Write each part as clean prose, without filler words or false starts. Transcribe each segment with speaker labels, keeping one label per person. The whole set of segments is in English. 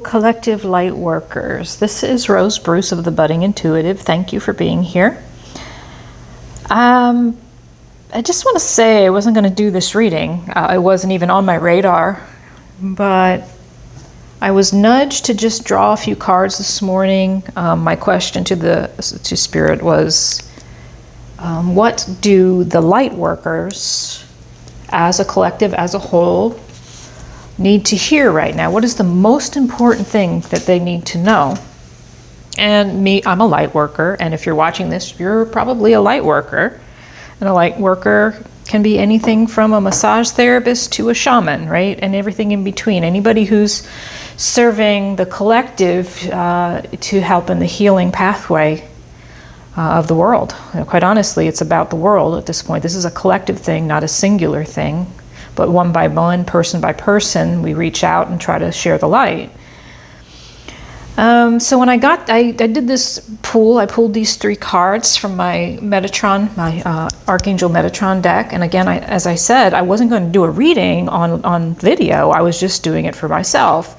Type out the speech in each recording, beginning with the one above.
Speaker 1: collective light workers. This is Rose Bruce of the Budding Intuitive. Thank you for being here. I just want to say I wasn't going to do this reading. It wasn't even on my radar, but I was nudged to just draw a few cards this morning. My question to Spirit was, what do the light workers, as a collective, as a whole, need to hear right now? What is the most important thing that they need to know? And me, I'm a light worker, and if you're watching this, you're probably a light worker. And a light worker can be anything from a massage therapist to a shaman, right? And everything in between. Anybody who's serving the collective to help in the healing pathway of the world. Quite honestly, it's about the world at this point. This is a collective thing, not a singular thing. But one by one, person by person, we reach out and try to share the light. So when I did this pool, I pulled these 3 cards from my Metatron, my Archangel Metatron deck. And again, as I said, I wasn't going to do a reading on video. I was just doing it for myself.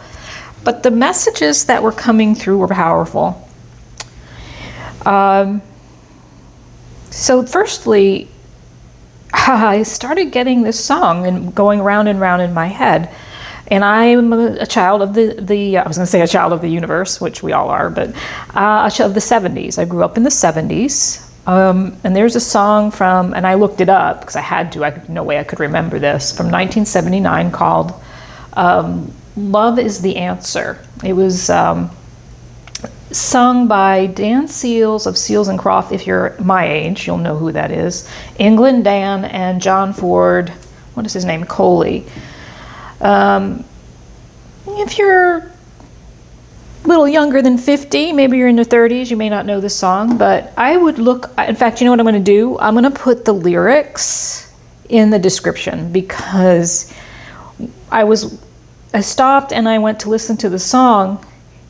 Speaker 1: But the messages that were coming through were powerful. So firstly, I started getting this song and going round and round in my head. And I'm a child of I was going to say a child of the universe, which we all are, but a child of the 70s. I grew up in the 70s. And there's a song from, and I looked it up because I had to, no way I could remember this, from 1979 called Love is the Answer. It was sung by Dan Seals of Seals and Croft. If you're my age, you'll know who that is. England Dan and John Ford, what is his name? Coley. If you're a little younger than 50, maybe you're in your 30s, you may not know this song, but I would look, in fact, you know what I'm going to do? I'm going to put the lyrics in the description because I stopped and I went to listen to the song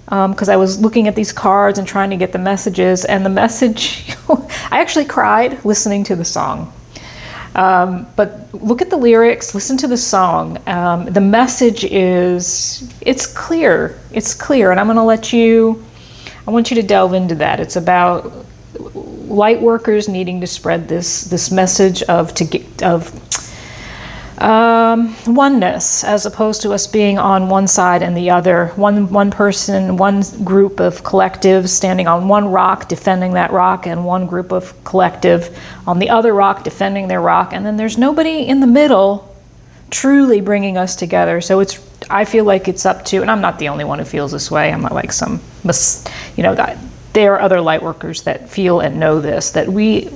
Speaker 1: because I was looking at these cards and trying to get the messages, and the message, I actually cried listening to the song. But look at the lyrics, listen to the song. The message is, it's clear, and I'm going to I want you to delve into that. It's about light workers needing to spread this message of oneness, as opposed to us being on one side and the other, one person, one group of collectives standing on one rock defending that rock, and one group of collective on the other rock defending their rock, and then there's nobody in the middle truly bringing us together. So I feel like it's up to, and I'm not the only one who feels this way, I'm not like there are other light workers that feel and know this, that we,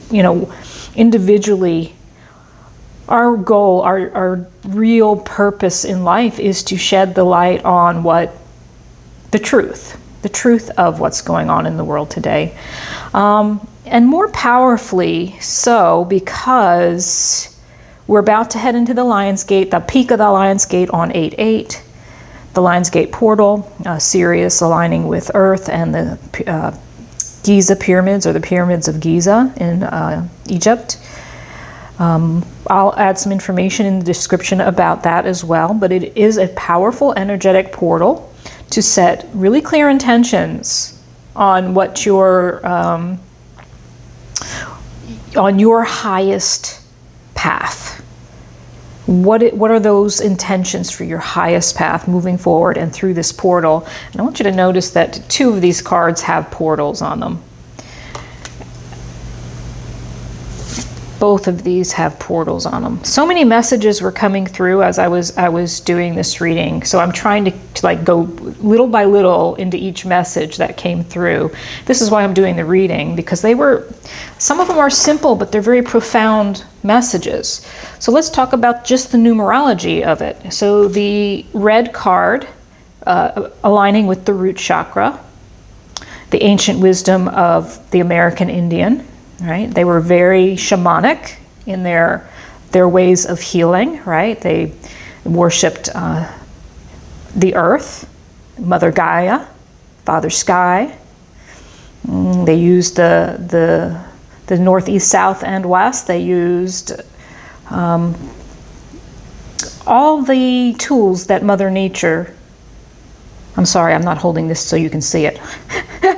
Speaker 1: individually, our goal, our real purpose in life is to shed the light on the truth of what's going on in the world today. And more powerfully so because we're about to head into the Lion's Gate, the peak of the Lion's Gate on 8/8, the Lion's Gate portal, Sirius aligning with Earth and the Giza pyramids, or the pyramids of Giza in Egypt. I'll add some information in the description about that as well, but it is a powerful energetic portal to set really clear intentions on what on your highest path. What are those intentions for your highest path moving forward and through this portal? And I want you to notice that 2 of these cards have portals on them. Both of these have portals on them. So many messages were coming through as I was doing this reading. So I'm trying to go little by little into each message that came through. This is why I'm doing the reading, because some of them are simple, but they're very profound messages. So let's talk about just the numerology of it. So the red card, aligning with the root chakra, the ancient wisdom of the American Indian. Right? They were very shamanic in their ways of healing, right? They worshipped the earth, Mother Gaia, Father Sky. They used the north, east, south, and west. They used all the tools that Mother Nature I'm sorry, I'm not holding this so you can see it.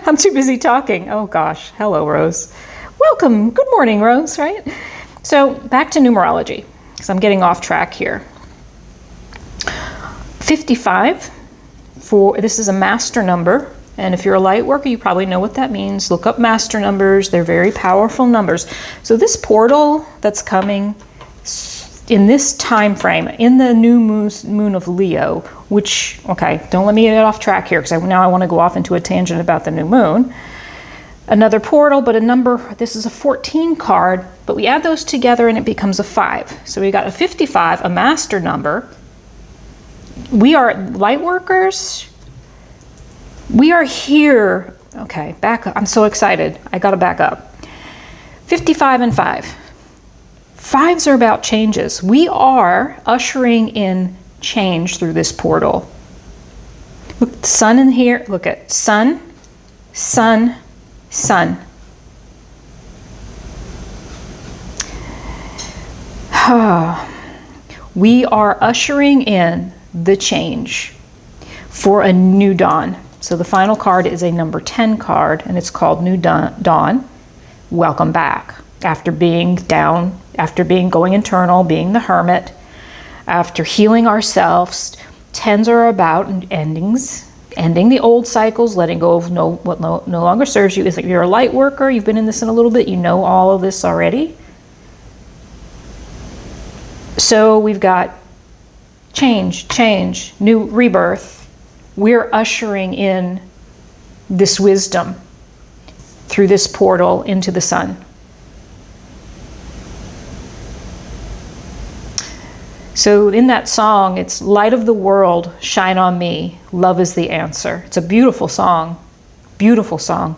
Speaker 1: I'm too busy talking. Oh gosh, hello Rose. Welcome, good morning Rose, right? So back to numerology, because I'm getting off track here. 55, this is a master number, and if you're a light worker, you probably know what that means. Look up master numbers, they're very powerful numbers. So this portal that's coming in this time frame, in the new moon of Leo, which, okay, don't let me get off track here, because now I want to go off into a tangent about the new moon. Another portal, but a number, this is a 14 card, but we add those together and it becomes a 5. So we got a 55, a master number. We are light workers. We are here. Okay, back up. I'm so excited. I got to back up. 55 and 5. Fives are about changes. We are ushering in change through this portal. Look, the sun in here. Look at sun, sun, sun. We are ushering in the change for a new dawn. So the final card is a number 10 card, and it's called New Dawn. Welcome back. After being down, after going internal, being the hermit, after healing ourselves, 10s are about endings, ending the old cycles, letting go of what no longer serves you. If you're a light worker, you've been in this in a little bit, you know all of this already. So we've got change, new rebirth. We're ushering in this wisdom through this portal into the sun. So in that song, it's light of the world, shine on me, love is the answer. It's a beautiful song, beautiful song.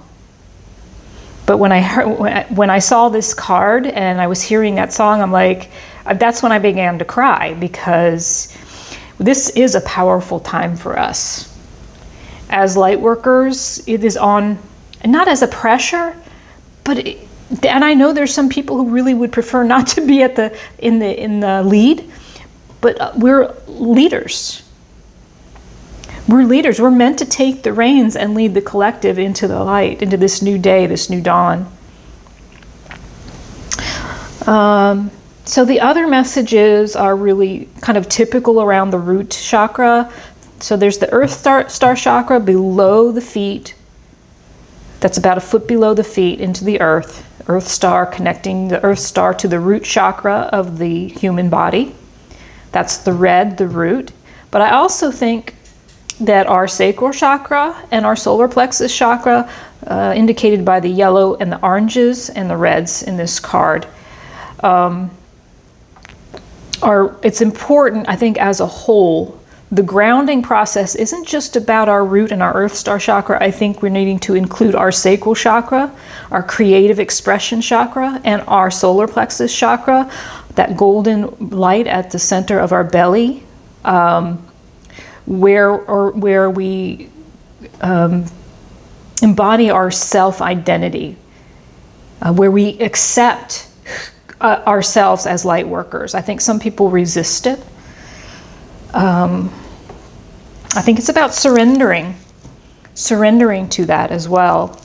Speaker 1: But when I saw this card and I was hearing that song, I'm like, that's when I began to cry, because this is a powerful time for us. As light workers, it is on, not as a pressure, but and I know there's some people who really would prefer not to be at in the lead. But we're leaders. We're leaders. We're meant to take the reins and lead the collective into the light, into this new day, this new dawn. So the other messages are really kind of typical around the root chakra. So there's the earth star chakra below the feet. That's about a foot below the feet into the earth. Earth star, connecting the earth star to the root chakra of the human body. That's the red, the root. But I also think that our sacral chakra and our solar plexus chakra, indicated by the yellow and the oranges and the reds in this card, it's important, I think, as a whole. The grounding process isn't just about our root and our earth star chakra. I think we're needing to include our sacral chakra, our creative expression chakra, and our solar plexus chakra, that golden light at the center of our belly, where we embody our self-identity, where we accept ourselves as light workers. I think some people resist it. I think it's about surrendering to that as well.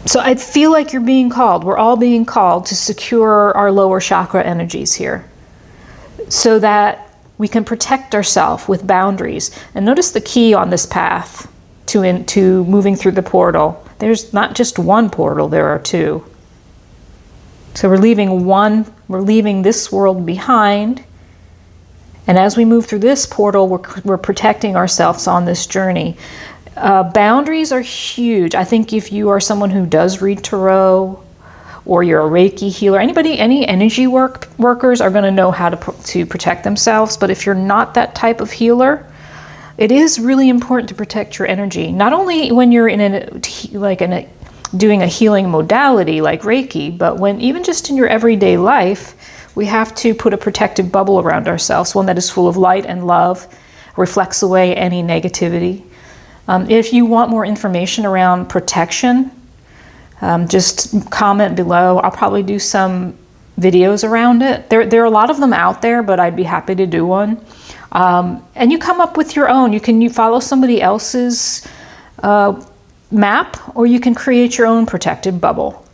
Speaker 1: So I feel like you're being called. We're all being called to secure our lower chakra energies here, so that we can protect ourselves with boundaries. And notice the key on this path to moving through the portal. There's not just one portal, there are two. So we're leaving this world behind. And as we move through this portal, we're protecting ourselves on this journey. Boundaries are huge. I think if you are someone who does read tarot, or you're a Reiki healer, any energy workers are going to know how to protect themselves. But if you're not that type of healer, it is really important to protect your energy. Not only when you're doing a healing modality like Reiki, but even just in your everyday life, we have to put a protective bubble around ourselves, one that is full of light and love, reflects away any negativity. If you want more information around protection, just comment below. I'll probably do some videos around it. There are a lot of them out there, but I'd be happy to do one. And you come up with your own. You follow somebody else's map, or you can create your own protective bubble.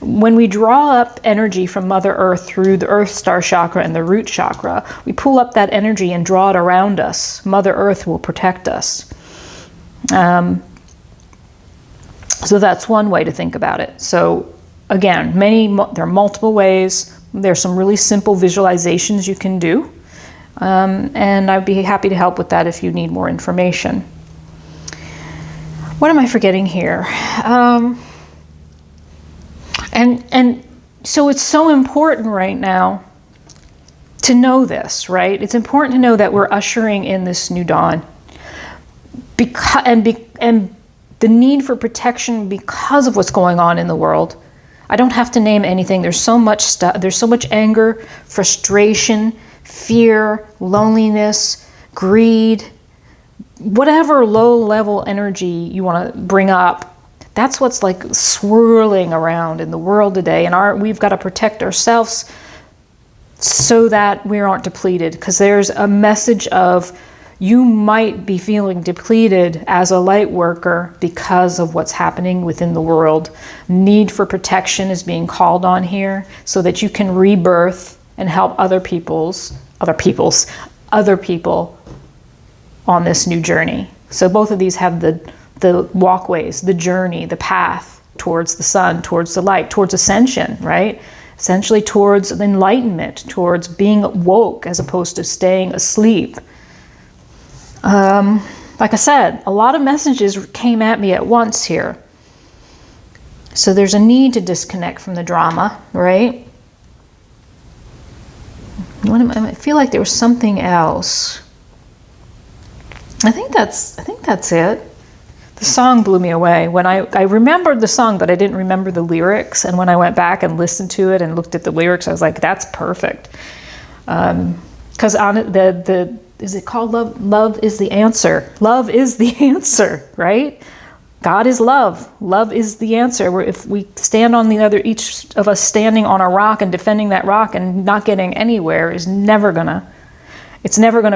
Speaker 1: When we draw up energy from Mother Earth through the Earth Star Chakra and the Root Chakra, we pull up that energy and draw it around us. Mother Earth will protect us. So that's one way to think about it. So again, there are multiple ways. There's some really simple visualizations you can do. And I'd be happy to help with that if you need more information. What am I forgetting here? And so it's so important right now to know this, right? It's important to know that we're ushering in this new dawn. And the need for protection because of what's going on in the world. I don't have to name anything. There's so much stuff. There's so much anger, frustration, fear, loneliness, greed, whatever low-level energy you want to bring up. That's what's like swirling around in the world today. And we've got to protect ourselves so that we aren't depleted. Because there's a message of you might be feeling depleted as a light worker because of what's happening within the world. Need for protection is being called on here so that you can rebirth and help other people on this new journey. So both of these have the walkways, the journey, the path towards the sun, towards the light, towards ascension, right? Essentially towards enlightenment, towards being woke as opposed to staying asleep. Like I said, a lot of messages came at me at once here. So there's a need to disconnect from the drama, right? I feel like there was something else. I think that's it. The song blew me away. When I remembered the song, but I didn't remember the lyrics. And when I went back and listened to it and looked at the lyrics, I was like, that's perfect. Because on it, is it called Love? Love is the answer. Love is the answer, right? God is love. Love is the answer. If we stand on each of us standing on a rock and defending that rock and not getting anywhere it's never gonna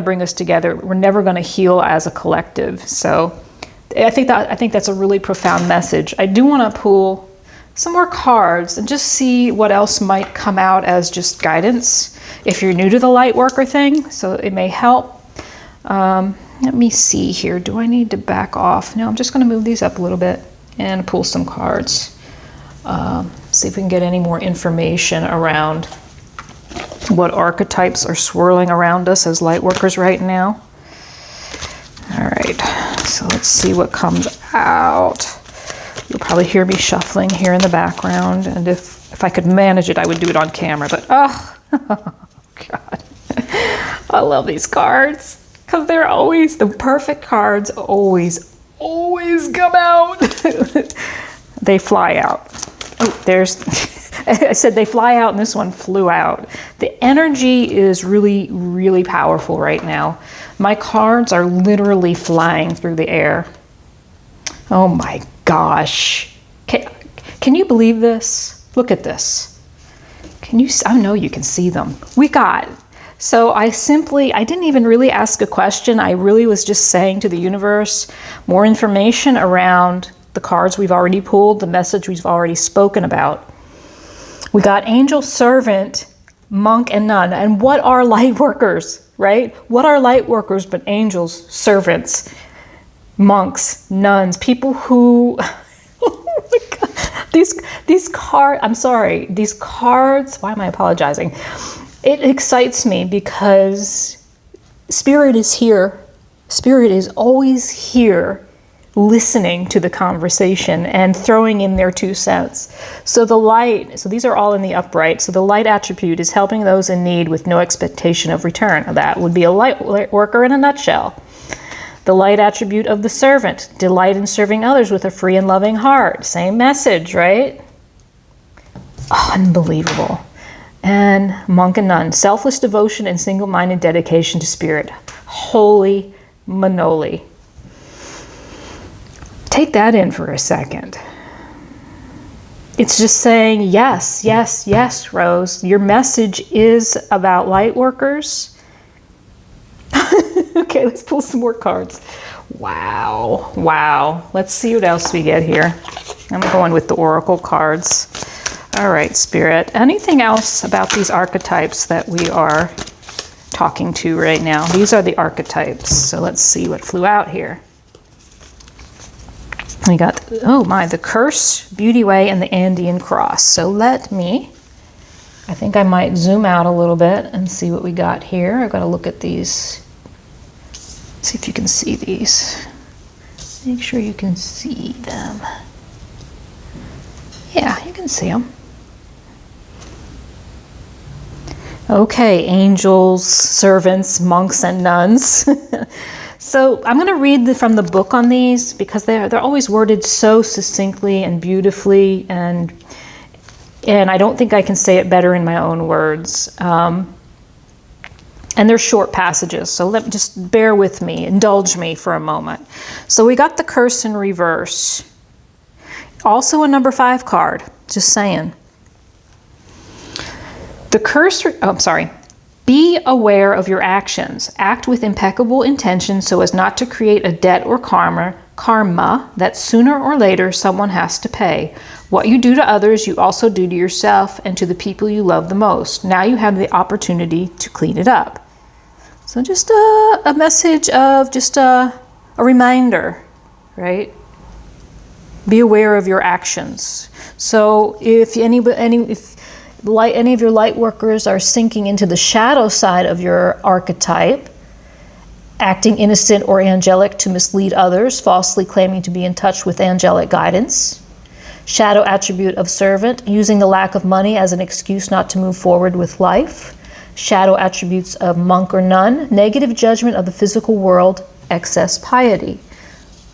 Speaker 1: bring us together. We're never gonna heal as a collective. So I think that's a really profound message. I do want to pull some more cards and just see what else might come out as just guidance if you're new to the light worker thing. So it may help. Let me see here. Do I need to back off? No, I'm just going to move these up a little bit and pull some cards. See if we can get any more information around what archetypes are swirling around us as light workers right now. All right, so let's see what comes out. You'll probably hear me shuffling here in the background, and if I could manage it, I would do it on camera, but oh God. I love these cards. Because they're always, the perfect cards always come out. They fly out. Oh, I said they fly out and this one flew out. The energy is really, really powerful right now. My cards are literally flying through the air. Oh my gosh. Can you believe this? Look at this. I know you can see them. So I didn't even really ask a question. I really was just saying to the universe, more information around the cards we've already pulled, the message we've already spoken about. We got angel, servant, monk, and nun. And what are light workers, right? What are light workers but angels, servants, monks, nuns, people who... Oh my God. These cards, why am I apologizing? It excites me because Spirit is here. Spirit is always here listening to the conversation and throwing in their 2 cents. So these are all in the upright. So the light attribute is helping those in need with no expectation of return. That would be a light worker in a nutshell. The light attribute of the servant, delight in serving others with a free and loving heart. Same message, right? Unbelievable. And monk and nun, selfless devotion and single-minded dedication to Spirit. Holy manoli. Take that in for a second. It's just saying, yes, yes, yes, Rose. Your message is about light workers. Okay, let's pull some more cards. Wow. Wow. Let's see what else we get here. I'm going with the oracle cards. All right, Spirit. Anything else about these archetypes that we are talking to right now? These are the archetypes. So let's see what flew out here. We got, oh my, the Curse, Beauty Way, and the Andean Cross. So let me, I think I might zoom out a little bit and see what we got here. I've got to look at these. See if you can see these. Make sure you can see them. Yeah, you can see them. Okay, angels, servants, monks, and nuns. So I'm going to read from the book on these because they're always worded so succinctly and beautifully, and I don't think I can say it better in my own words. And they're short passages, so just bear with me, indulge me for a moment. So we got the Curse in reverse. Also a number 5 card, just saying. The Curse, Be aware of your actions. Act with impeccable intention so as not to create a debt or karma that sooner or later someone has to pay. What you do to others, you also do to yourself and to the people you love the most. Now you have the opportunity to clean it up. So just a message of just a reminder, right? Be aware of your actions. So if any of your light workers are sinking into the shadow side of your archetype, acting innocent or angelic to mislead others, falsely claiming to be in touch with angelic guidance, shadow attribute of servant, using the lack of money as an excuse not to move forward with life, shadow attributes of monk or nun, negative judgment of the physical world, excess piety.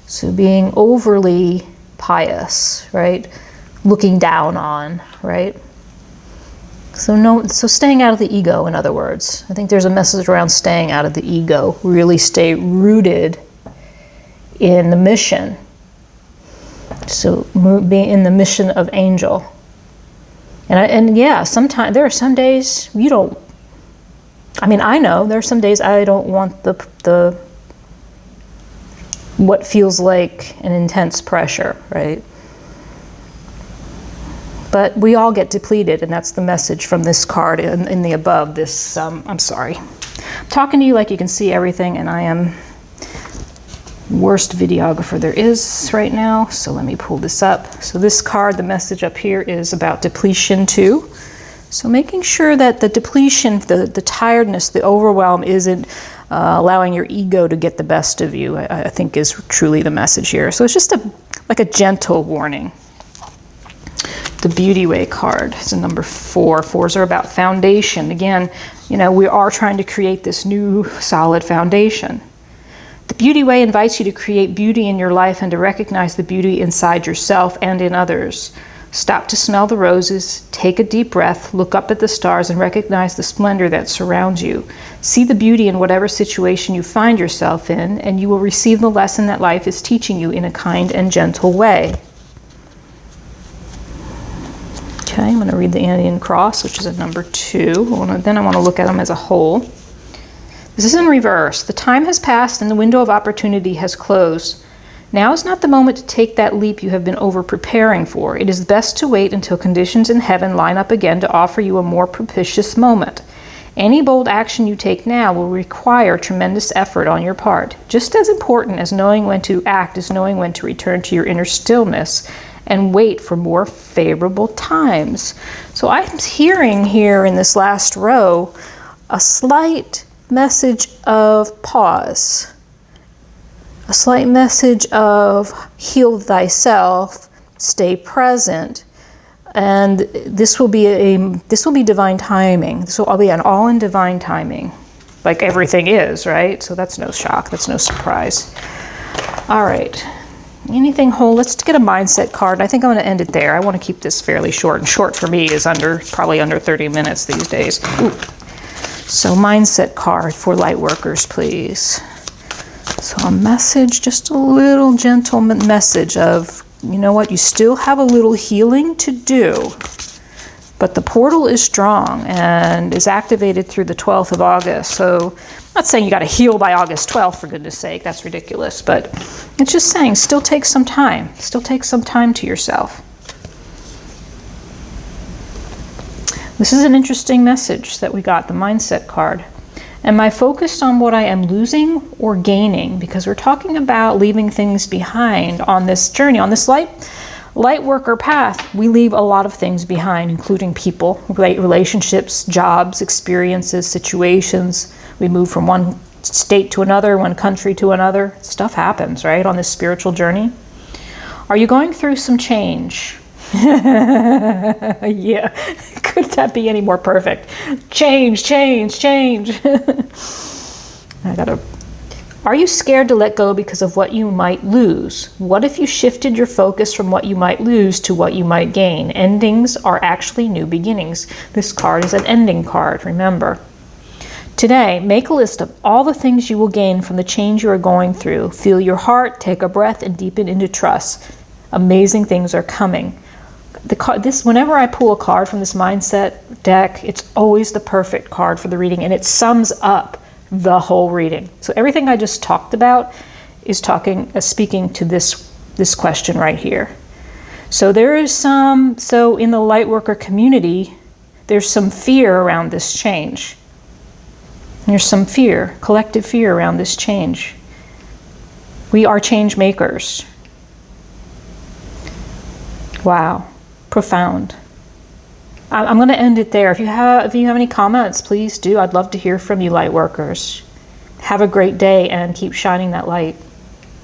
Speaker 1: So being overly pious, right? Looking down on, right? So staying out of the ego, in other words. I think there's a message around staying out of the ego. Really stay rooted in the mission. So being in the mission of angel. And yeah, sometimes there are some days you don't. I mean, I know there are some days I don't want the what feels like an intense pressure, right? But we all get depleted, and that's the message from this card in the above. This, I'm sorry. I'm talking to you like you can see everything, and I am worst videographer there is right now. So let me pull this up. So this card, the message up here is about depletion too. So making sure that the depletion, the tiredness, the overwhelm isn't allowing your ego to get the best of you, I think is truly the message here. So it's just like a gentle warning. The Beauty Way card is a number 4. 4s are about foundation. Again, you know, we are trying to create this new solid foundation. The Beauty Way invites you to create beauty in your life and to recognize the beauty inside yourself and in others. Stop to smell the roses, take a deep breath, look up at the stars and recognize the splendor that surrounds you. See the beauty in whatever situation you find yourself in, and you will receive the lesson that life is teaching you in a kind and gentle way. Okay, I'm going to read the Andean Cross, which is a number 2. Then I want to look at them as a whole. This is in reverse. The time has passed and the window of opportunity has closed. Now is not the moment to take that leap you have been over-preparing for. It is best to wait until conditions in heaven line up again to offer you a more propitious moment. Any bold action you take now will require tremendous effort on your part. Just as important as knowing when to act is knowing when to return to your inner stillness and wait for more favorable times. So I'm hearing here in this last row a slight message of pause, a slight message of heal thyself, stay present, and this will be divine timing. This will all be all in divine timing, like everything is, right? So that's no shock, that's no surprise. All right. Anything whole? Let's get a mindset card. I think I'm going to end it there. I want to keep this fairly short, and short for me is probably under 30 minutes these days. Ooh. So mindset card for light workers, please. So a message, just a little gentle message of, you know what, you still have a little healing to do, But the portal is strong and is activated through the 12th of August. So I'm not saying you got to heal by August 12th, for goodness sake. That's ridiculous. But it's just saying still take some time. Still take some time to yourself. This is an interesting message that we got, the mindset card. Am I focused on what I am losing or gaining? Because we're talking about leaving things behind on this journey, on this light worker path. We leave a lot of things behind, including people, relationships, jobs, experiences, situations. We move from one state to another, one country to another. Stuff happens, right, on this spiritual journey. Are you going through some change? Yeah, could that be any more perfect? Change. Are you scared to let go because of what you might lose? What if you shifted your focus from what you might lose to what you might gain? Endings are actually new beginnings. This card is an ending card, remember. Today, make a list of all the things you will gain from the change you are going through. Feel your heart, take a breath, and deepen into trust. Amazing things are coming. Whenever I pull a card from this mindset deck, it's always the perfect card for the reading, and it sums up the whole reading. So everything I just talked about is speaking to this question right here. So there is so in the Lightworker community, there's some fear around this change. There's some fear, collective fear around this change. We are change makers. Wow. Profound. I'm going to end it there. If you have any comments, please do. I'd love to hear from you, light workers. Have a great day and keep shining that light.